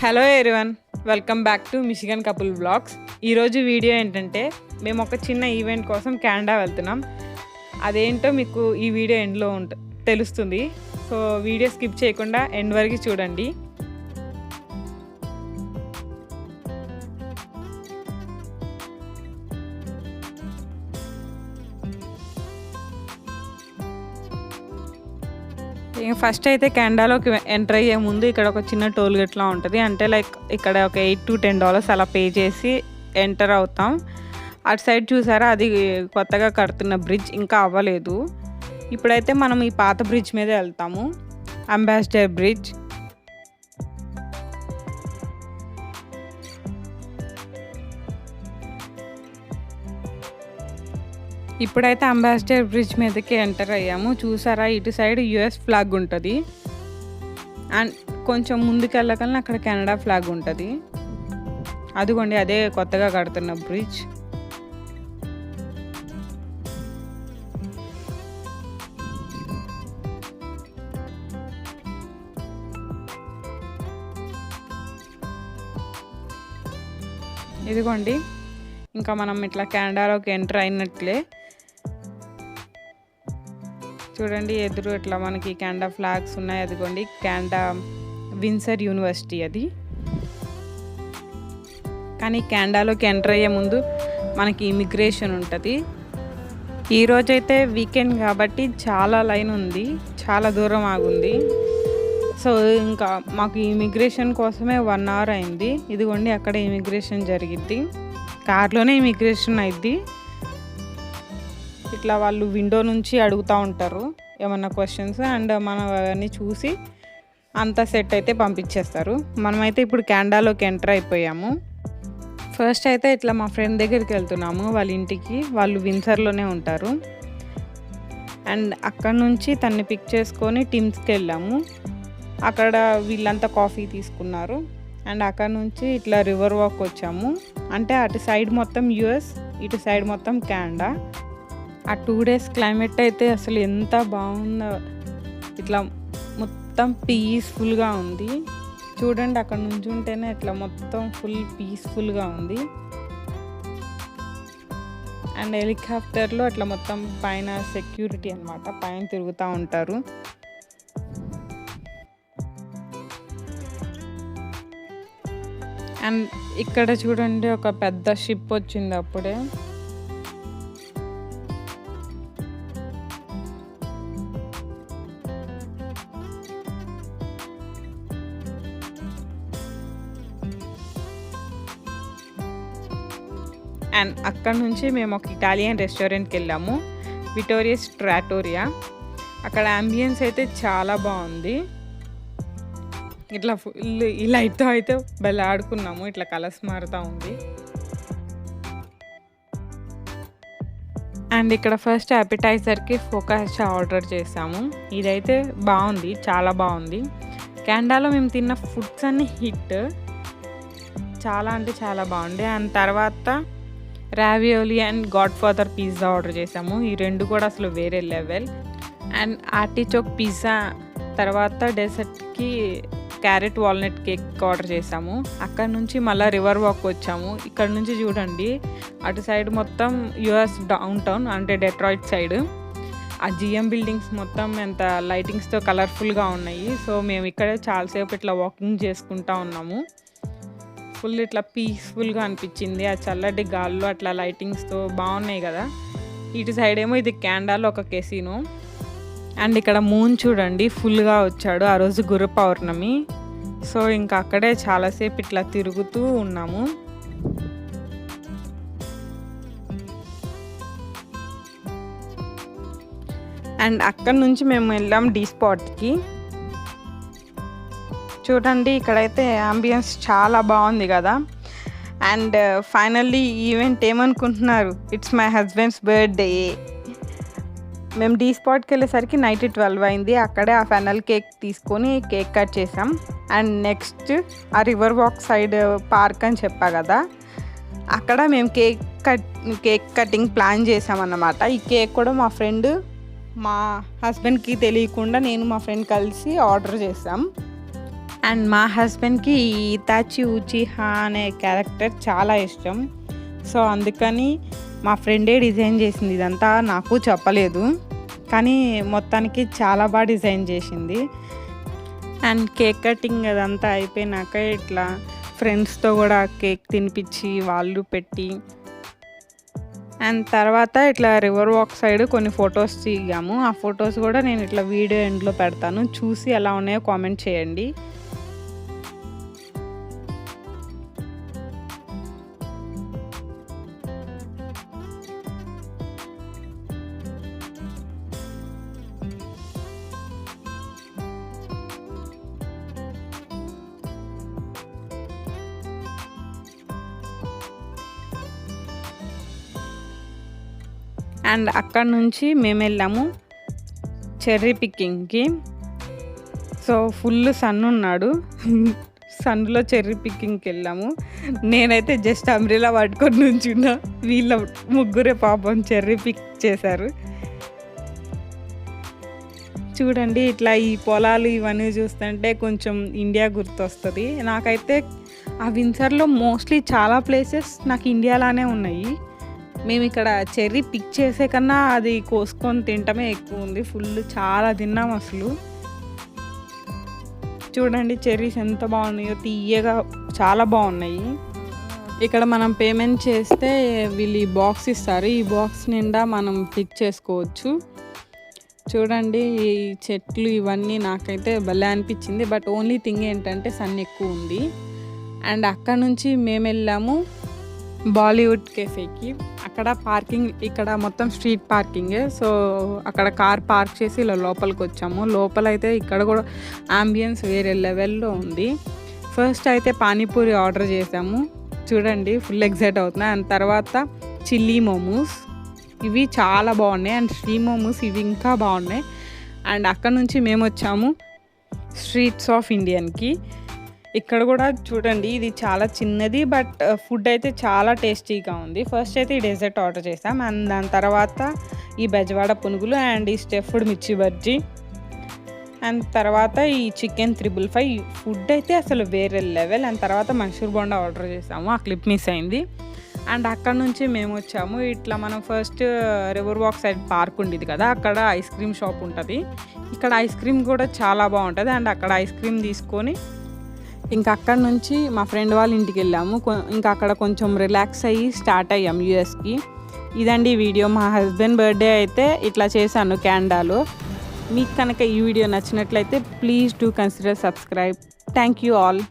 Hello everyone, welcome back to Michigan couple vlogs. ఈరోజు video ఏంటంటే మేము ఒక చిన్న ఈవెంట్ కోసం కెనడా వెళ్తున్నాం. అదేంటో మీకు ఈ వీడియో ఎండ్లో తెలుస్తుంది. సో వీడియో స్కిప్ చేయకుండా ఎండ్ వరకు చూడండి. ఫస్ట్ అయితే కెనడాలోకి ఎంటర్ అయ్యే ముందు ఇక్కడ ఒక చిన్న టోల్ గేట్లా ఉంటుంది. అంటే లైక్ ఇక్కడ ఒక $8 to $10 అలా పే చేసి ఎంటర్ అవుతాం. అటు సైడ్ చూసారా, అది కొత్తగా కడుతున్న బ్రిడ్జ్, ఇంకా అవ్వలేదు. ఇప్పుడైతే మనం ఈ పాత బ్రిడ్జ్ మీద వెళ్తాము, అంబాసిడర్ బ్రిడ్జ్. ఇప్పుడైతే అంబాసిడర్ బ్రిడ్జ్ మీదకి ఎంటర్ అయ్యాము. చూసారా, ఇటు సైడ్ US ఫ్లాగ్ ఉంటుంది అండ్ కొంచెం ముందుకు వెళ్ళకల్లా అక్కడ కెనడా ఫ్లాగ్ ఉంటుంది. అదిగోండి, అదే కొత్తగా కడుతున్న బ్రిడ్జ్. ఇదిగోండి, ఇంకా మనం ఇట్లా కెనడాలోకి ఎంటర్ అయినట్లే. చూడండి, ఎదురు ఇట్లా మనకి కెనడా ఫ్లాగ్స్ ఉన్నాయి. అదిగోండి, కెనడా విన్సర్ యూనివర్సిటీ అది. కానీ కెనడాలోకి ఎంటర్ అయ్యే ముందు మనకి ఇమిగ్రేషన్ ఉంటుంది. ఈరోజైతే వీకెండ్ కాబట్టి చాలా లైన్ ఉంది, చాలా దూరం ఆగుంది. సో ఇంకా మాకు ఇమిగ్రేషన్ కోసమే 1 hour అయింది. ఇదిగోండి, అక్కడ ఇమిగ్రేషన్ జరిగిద్ది, కార్లోనే ఇమిగ్రేషన్ అయింది. ఇట్లా వాళ్ళు విండో నుంచి అడుగుతూ ఉంటారు ఏమన్నా క్వశ్చన్స్, అండ్ మనం అవన్నీ చూసి అంతా సెట్ అయితే పంపించేస్తారు. మనమైతే ఇప్పుడు కెనడాలోకి ఎంటర్ అయిపోయాము. ఫస్ట్ అయితే ఇట్లా మా ఫ్రెండ్ దగ్గరికి వెళ్తున్నాము, వాళ్ళ ఇంటికి. వాళ్ళు విన్సర్లోనే ఉంటారు. అండ్ అక్కడ నుంచి తన్ని పిక్ చేసుకొని టిమ్స్కి వెళ్ళాము. అక్కడ వీళ్ళంతా కాఫీ తీసుకున్నారు. అండ్ అక్కడ నుంచి ఇట్లా రివర్ వాక్ వచ్చాము. అంటే అటు సైడ్ మొత్తం US, ఇటు సైడ్ మొత్తం కెనడా. ఆ 2 days క్లైమేట్ అయితే అసలు ఎంత బాగుందో, ఇట్లా మొత్తం పీస్ఫుల్గా ఉంది. చూడండి, అక్కడ నుంచి ఉంటేనే ఇట్లా మొత్తం ఫుల్ పీస్ఫుల్గా ఉంది. అండ్ హెలికాప్టర్లో అట్లా మొత్తం పైన సెక్యూరిటీ అనమాట, పైన తిరుగుతూ ఉంటారు. అండ్ ఇక్కడ చూడండి, ఒక పెద్ద షిప్ వచ్చింది అప్పుడే. అండ్ అక్కడ నుంచి మేము ఒక ఇటాలియన్ రెస్టారెంట్కి వెళ్ళాము, విటోరియస్ ట్రాటోరియా. అక్కడ అంబియన్స్ అయితే చాలా బాగుంది. ఇట్లా ఫుల్ ఈ లైట్తో అయితే భలే ఆడుకున్నాము, ఇట్లా కలర్స్ మారుతూ ఉంది. అండ్ ఇక్కడ ఫస్ట్ అపెటైజర్కి ఫోకాషా ఆర్డర్ చేసాము. ఇదైతే బాగుంది, చాలా బాగుంది. కెనడాలో మేము తిన్న ఫుడ్స్ అన్నీ హిట్, చాలా అంటే చాలా బాగుంది. అండ్ తర్వాత ravioli and God father pizza order చేసాము. ఈ రెండు కూడా అసలు వేరే లెవెల్. అండ్ ఆర్టిచోక్ పిజ్జా తర్వాత డెసర్ట్కి క్యారెట్ వాల్నట్ కేక్ ఆర్డర్ చేసాము. అక్కడ నుంచి మళ్ళీ రివర్ వాక్ వచ్చాము. ఇక్కడ నుంచి చూడండి, అటు సైడ్ మొత్తం US డౌన్ టౌన్, అంటే డెట్రాయిట్ సైడ్. ఆ GM బిల్డింగ్స్ మొత్తం ఎంత లైటింగ్స్తో కలర్ఫుల్గా ఉన్నాయి. సో మేము ఇక్కడే చాలాసేపు ఇట్లా వాకింగ్ చేసుకుంటూ ఉన్నాము. ఫుల్ ఇట్లా పీస్ఫుల్గా అనిపించింది. ఆ చల్లటి గాల్లో అట్లా లైటింగ్స్తో బాగున్నాయి కదా. ఇటు సైడ్ ఏమో ఇది కెనడాలో ఒక కెసినో. అండ్ ఇక్కడ మూన్ చూడండి, ఫుల్గా వచ్చాడు. ఆ రోజు గురు పౌర్ణమి. సో ఇంకా అక్కడే చాలాసేపు ఇట్లా తిరుగుతూ ఉన్నాము. అండ్ అక్కడ నుంచి మేము వెళ్ళాం డి స్పాట్కి. చూడండి, ఇక్కడైతే అంబియన్స్ చాలా బాగుంది కదా. అండ్ ఫైనల్లీ ఈవెంట్ ఏమనుకుంటున్నారు, ఇట్స్ మై హస్బెండ్స్ బర్త్డే. మేము డి స్పాట్కి వెళ్ళేసరికి నైట్ 12 అయింది. అక్కడే ఆ ఫెనల్ కేక్ తీసుకొని కేక్ కట్ చేసాం. అండ్ నెక్స్ట్ ఆ రివర్ వాక్ సైడ్ పార్క్ అని చెప్పా కదా, అక్కడ మేము కేక్ కటింగ్ ప్లాన్ చేసామన్నమాట. ఈ కేక్ కూడా మా ఫ్రెండ్, మా హస్బెండ్కి తెలియకుండా నేను మా ఫ్రెండ్ కలిసి ఆర్డర్ చేసాం. అండ్ మా హస్బెండ్కి ఇతాచి ఉచిహా అనే క్యారెక్టర్ చాలా ఇష్టం. సో అందుకని మా ఫ్రెండే డిజైన్ చేసింది. ఇదంతా నాకు చెప్పలేదు, కానీ మొత్తానికి చాలా బాగా డిజైన్ చేసింది. అండ్ కేక్ కటింగ్ అదంతా అయిపోయినాక ఇట్లా ఫ్రెండ్స్తో కూడా కేక్ తినిపించి వాళ్ళు పెట్టి, అండ్ తర్వాత ఇట్లా రివర్ వాక్ సైడ్ కొన్ని ఫొటోస్ దిగాము. ఆ ఫొటోస్ కూడా నేను ఇట్లా వీడియో ఎండ్లో పెడతాను, చూసి ఎలా ఉన్నాయో కామెంట్ చేయండి. అండ్ అక్కడ నుంచి మేము వెళ్ళాము చెర్రీ పికింగ్కి. సో ఫుల్ సన్ ఉన్నాడు, సన్లో చెర్రీ పికింగ్కి వెళ్ళాము. నేనైతే జస్ట్ అంబ్రెలా పట్టుకొని నుంచున్నా, వీళ్ళ ముగ్గురే పాపం చెర్రీ పిక్ చేశారు. చూడండి ఇట్లా ఈ పొలాలు ఇవన్నీ చూస్తుంటే కొంచెం ఇండియా గుర్తొస్తుంది నాకైతే. ఆ విన్సర్లో మోస్ట్లీ చాలా ప్లేసెస్ నాకు ఇండియాలానే ఉన్నాయి. మేము ఇక్కడ చెర్రీ పిక్ చేసే కన్నా అది కోసుకొని తింటమే ఎక్కువ ఉంది. ఫుల్ చాలా తిన్నాం అసలు. చూడండి చెర్రీస్ ఎంత బాగున్నాయో, తీయగా చాలా బాగున్నాయి. ఇక్కడ మనం పేమెంట్ చేస్తే వీళ్ళు ఈ బాక్స్ ఇస్తారు, ఈ బాక్స్ నిండా మనం పిక్ చేసుకోవచ్చు. చూడండి ఈ చెట్లు ఇవన్నీ నాకైతే భలే అనిపించింది. బట్ ఓన్లీ థింగ్ ఏంటంటే సన్ ఎక్కువ ఉంది. అండ్ అక్కడ నుంచి మేము వెళ్ళాము బాలీవుడ్ కెఫేకి. అక్కడ పార్కింగ్, ఇక్కడ మొత్తం స్ట్రీట్ పార్కింగే. సో అక్కడ కార్ పార్క్ చేసి ఇలా లోపలికి వచ్చాము. లోపలైతే ఇక్కడ కూడా అంబియన్స్ వేరే లెవెల్లో ఉంది. ఫస్ట్ అయితే పానీపూరి ఆర్డర్ చేసాము. చూడండి ఫుల్ ఎగ్జైట్ అవుతున్నాయి. అండ్ తర్వాత చిల్లీ మోమోస్, ఇవి చాలా బాగున్నాయి. అండ్ స్ట్రీమ్ మోమోస్ ఇవి ఇంకా బాగున్నాయి. అండ్ అక్కడ నుంచి మేము వచ్చాము స్ట్రీట్స్ ఆఫ్ ఇండియన్కి. ఇక్కడ కూడా చూడండి ఇది చాలా చిన్నది, బట్ ఫుడ్ అయితే చాలా టేస్టీగా ఉంది. ఫస్ట్ అయితే ఈ డెజర్ట్ ఆర్డర్ చేసాం. అండ్ దాని తర్వాత ఈ బెజవాడ పునుగులు అండ్ ఈ స్టఫ్డ్ మిర్చి బజ్జీ, అండ్ తర్వాత ఈ చికెన్ 555. ఫుడ్ అయితే అసలు వేరే లెవెల్. అండ్ తర్వాత మైసూర్ బోండా ఆర్డర్ చేసాము, ఆ క్లిప్ మిస్ అయింది. అండ్ అక్కడ నుంచి మేము వచ్చాము ఇట్లా, మనం first river walk side park ఉండేది కదా, అక్కడ ఐస్ క్రీమ్ షాప్ ఉంటుంది. ఇక్కడ ఐస్ క్రీమ్ కూడా చాలా బాగుంటుంది. అండ్ అక్కడ ఐస్ క్రీమ్ తీసుకొని ఇంకా అక్కడ నుంచి మా ఫ్రెండ్ వాళ్ళ ఇంటికి వెళ్ళాము. ఇంకా అక్కడ కొంచెం రిలాక్స్ అయ్యి స్టార్ట్ అయ్యాం యూఎస్కి. ఇదండి వీడియో. మా హస్బెండ్ బర్త్డే అయితే ఇట్లా చేశాను క్యాండాలో. మీకు కనుక ఈ వీడియో నచ్చినట్లయితే please do consider subscribe. Thank you all.